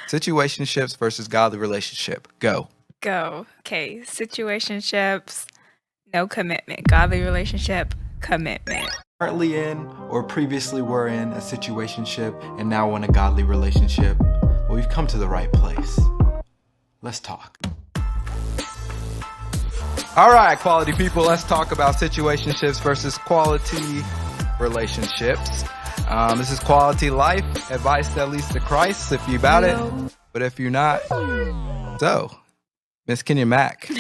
Situationships versus godly relationship. Go. Go. Okay. Situationships, no commitment. Godly relationship, commitment. Currently in or previously were in a situationship and now in a godly relationship. Well, we've come to the right place. Let's talk. All right, quality people, let's talk about situationships versus quality relationships. This is quality life, advice that leads to Christ if you about it. But if you're not, so Miss Kenya Mack,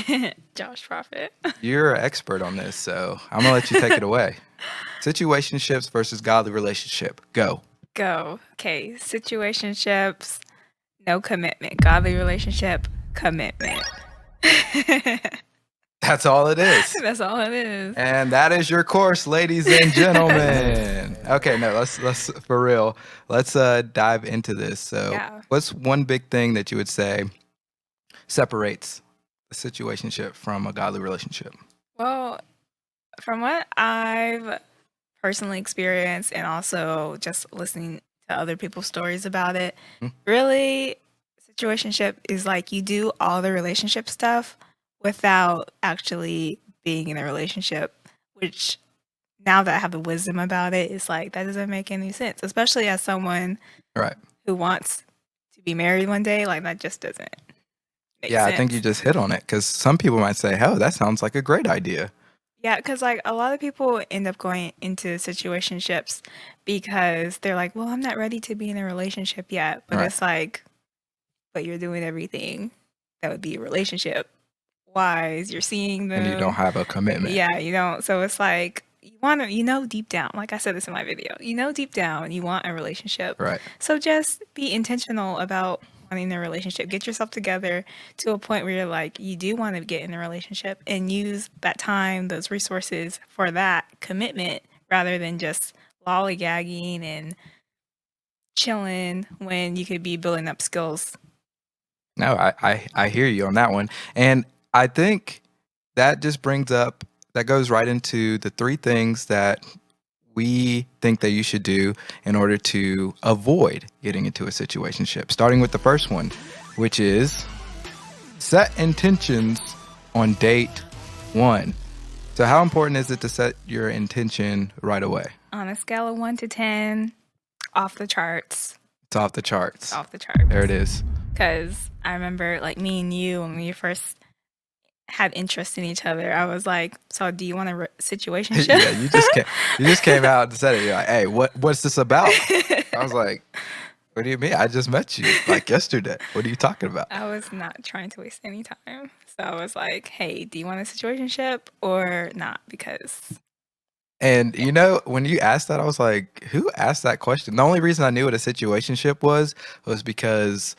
Josh Prophet. you're an expert on this, so I'm gonna let you take it away. Situationships versus godly relationship. Go. Go. Okay. Situationships, no commitment. Godly relationship, commitment. That's all it is. That's all it is. And that is your course, ladies and gentlemen. Okay, no, let's for real. Let's dive into this. So, Yeah. what's one big thing that you would say separates a situationship from a godly relationship? Well, from what I've personally experienced and also just listening to other people's stories about it, really, situationship is like you do all the relationship stuff without actually being in a relationship, which now that I have the wisdom about it, it's like that doesn't make any sense, especially as someone Right. who wants to be married one day. Like that just doesn't make Yeah, sense. I think you just hit on it because some people might say, "Oh, that sounds like a great idea." Yeah, because like a lot of people end up going into situationships because they're like, well, I'm not ready to be in a relationship yet. But Right. it's like, but you're doing everything that would be a relationship wise. You're seeing them. And you don't have a commitment. Yeah, you don't. So it's like, you want to, you know, deep down, like I said this in my video, you know, deep down, you want a relationship. Right. So just be intentional about wanting a relationship. Get yourself together to a point where you're like, you do want to get in a relationship and use that time, those resources for that commitment rather than just lollygagging and chilling when you could be building up skills. No, I hear you on that one. And I think that just brings up, that goes right into the three things that we think that you should do in order to avoid getting into a situationship. Starting with the first one, which is set intentions on date one. So how important is it to set your intention right away? On a scale of 1 to 10, off the charts. It's off the charts. Off the charts. There it is. Because I remember, like, me and you, when we first had interest in each other, I was like, so do you want a situationship? Yeah, you just came out and said it. You're like, hey, what's this about? I was like, what do you mean? I just met you like yesterday. What are you talking about? I was not trying to waste any time. So I was like, hey, do you want a situationship or not? Because... And you know, when you asked that, I was like, who asked that question? The only reason I knew what a situationship was because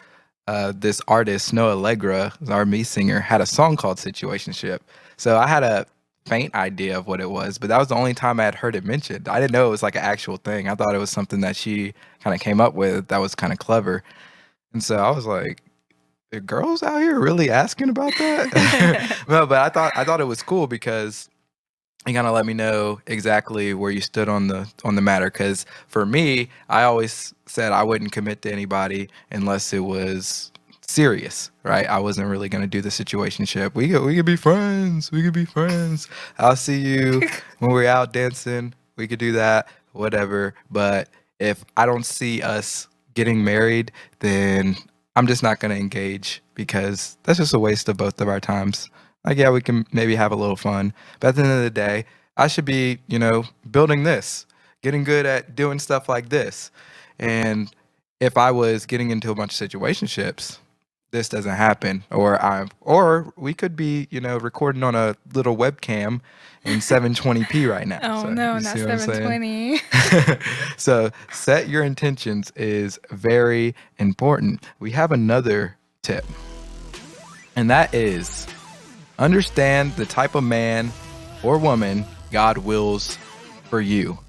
this artist, Snow Allegra, the R&B singer, had a song called Situationship. So I had a faint idea of what it was, but that was the only time I had heard it mentioned. I didn't know it was like an actual thing. I thought it was something that she kind of came up with that was kind of clever. And so I was like, the girls out here really asking about that? No, but I thought it was cool because you kind of let me know exactly where you stood on the matter. Because for me, I always said I wouldn't commit to anybody unless it was serious, right? I wasn't really gonna do the situationship. We could be friends. We could be friends. I'll see you when we're out dancing. We could do that, whatever. But if I don't see us getting married, then I'm just not gonna engage because that's just a waste of both of our times. Like, yeah, we can maybe have a little fun, but at the end of the day, I should be, building this, getting good at doing stuff like this. And if I was getting into a bunch of situationships, this doesn't happen. Or we could be, recording on a little webcam in 720p right now. Oh, So, no, you not see what I'm saying? 720. So set your intentions is very important. We have another tip, and that is understand the type of man or woman God wills for you.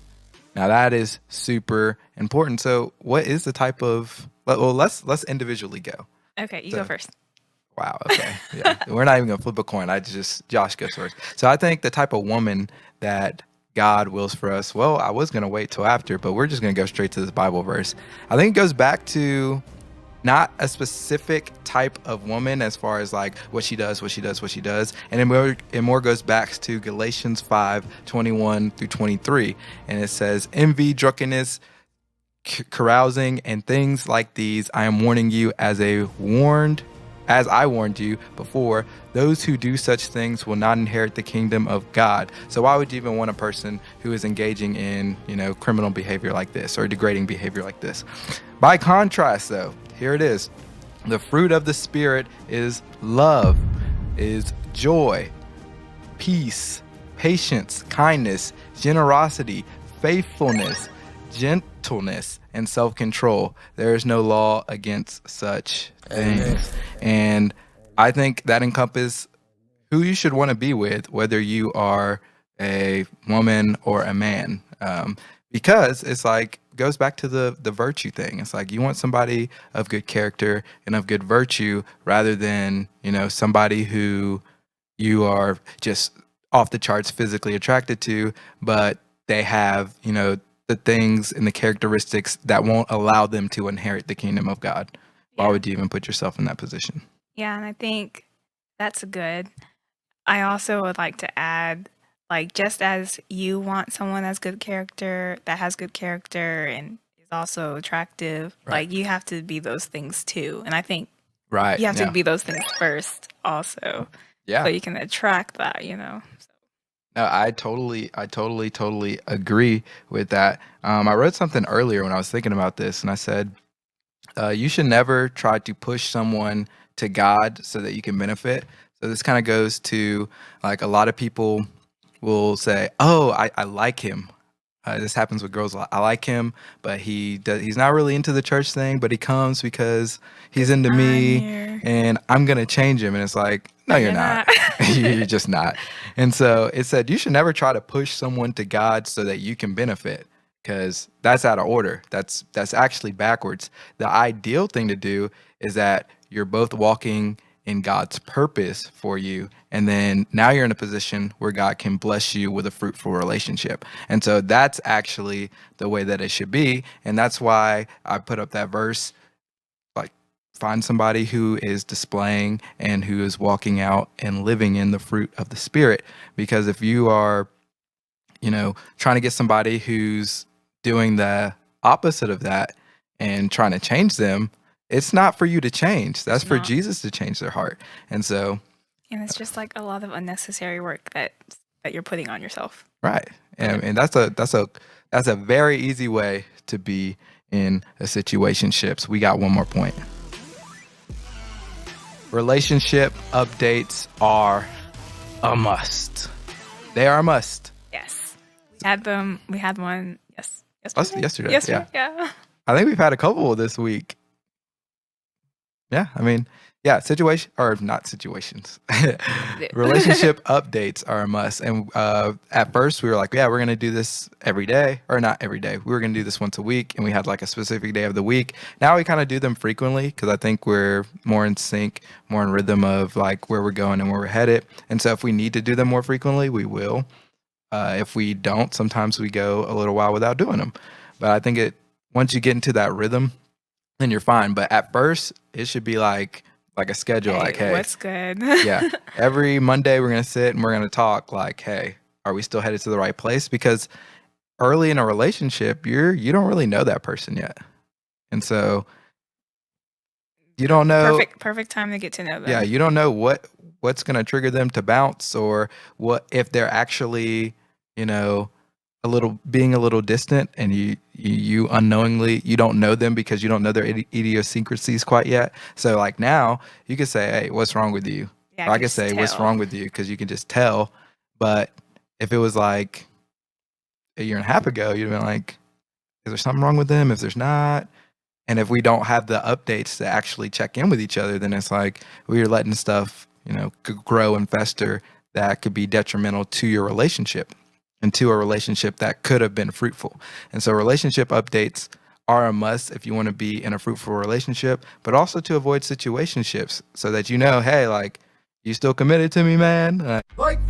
Now that is super important. So what is the type of, well, let's individually go. Okay, you go first. Wow, okay. Yeah. We're not even gonna flip a coin. Josh goes first. So I think the type of woman that God wills for us, well, I was gonna wait till after, but we're just gonna go straight to this Bible verse. I think it goes back to not a specific type of woman as far as like what she does. And it more goes back to Galatians 5:21-23. And it says, envy, drunkenness, carousing, and things like these, I am warning you as I warned you before, those who do such things will not inherit the kingdom of God. So why would you even want a person who is engaging in, criminal behavior like this or degrading behavior like this? By contrast, though, here it is. The fruit of the Spirit is love, is joy, peace, patience, kindness, generosity, faithfulness, gentleness, and self-control. There is no law against such things. And I think that encompasses who you should want to be with, whether you are a woman or a man. Because it's like, goes back to the virtue thing. It's like you want somebody of good character and of good virtue rather than, somebody who you are just off the charts physically attracted to, but they have, the things and the characteristics that won't allow them to inherit the kingdom of God. Why would you even put yourself in that position? Yeah, and I think that's good. I also would like to add, like, just as you want someone that has good character and is also attractive, like, you have to be those things too. And I think you have to be those things first also. Yeah. So you can attract that, So. No, I totally agree with that. I wrote something earlier when I was thinking about this, and I said, you should never try to push someone to God so that you can benefit. So this kind of goes to, like, a lot of people will say, oh, I like him. This happens with girls a lot. I like him, but he's not really into the church thing, but he comes because he's into me and I'm going to change him. And it's like, no, you're not. You're just not. And so it said, you should never try to push someone to God so that you can benefit, because that's out of order. That's actually backwards. The ideal thing to do is that you're both walking in God's purpose for you. And then now you're in a position where God can bless you with a fruitful relationship. And so that's actually the way that it should be. And that's why I put up that verse, like, find somebody who is displaying and who is walking out and living in the fruit of the Spirit. Because if you are, trying to get somebody who's doing the opposite of that and trying to change them, it's not for you to change. That's for Jesus to change their heart. And so, and it's just like a lot of unnecessary work that you're putting on yourself. Right. And that's a very easy way to be in a situationships. We got one more point. Relationship updates are a must. They are a must. Yes. We had one yesterday. Yeah. I think we've had a couple this week. Yeah, I mean, yeah, situations. Relationship updates are a must. And at first we were like, yeah, we're going to do this every day, or not every day. We were going to do this once a week, and we had like a specific day of the week. Now we kind of do them frequently because I think we're more in sync, more in rhythm of like where we're going and where we're headed. And so if we need to do them more frequently, we will. If we don't, sometimes we go a little while without doing them. But I think once you get into that rhythm, then you're fine. But at first, it should be like a schedule. Hey, what's good? Yeah. Every Monday, we're going to sit and we're going to talk like, hey, are we still headed to the right place? Because early in a relationship, you don't really know that person yet. And so you don't know. Perfect time to get to know them. Yeah. You don't know what's going to trigger them to bounce, or what if they're actually, being a little distant, and you unknowingly, you don't know them because you don't know their idiosyncrasies quite yet. So like now you could say, hey, what's wrong with you? Yeah, or I could say, what's wrong with you? Because you can just tell. But if it was like a year and a half ago, you'd have been like, is there something wrong with them? If there's not, and if we don't have the updates to actually check in with each other, then it's like we're letting stuff, grow and fester that could be detrimental to your relationship and to a relationship that could have been fruitful. And so relationship updates are a must if you want to be in a fruitful relationship, but also to avoid situationships so that hey, like, you still committed to me, man? Like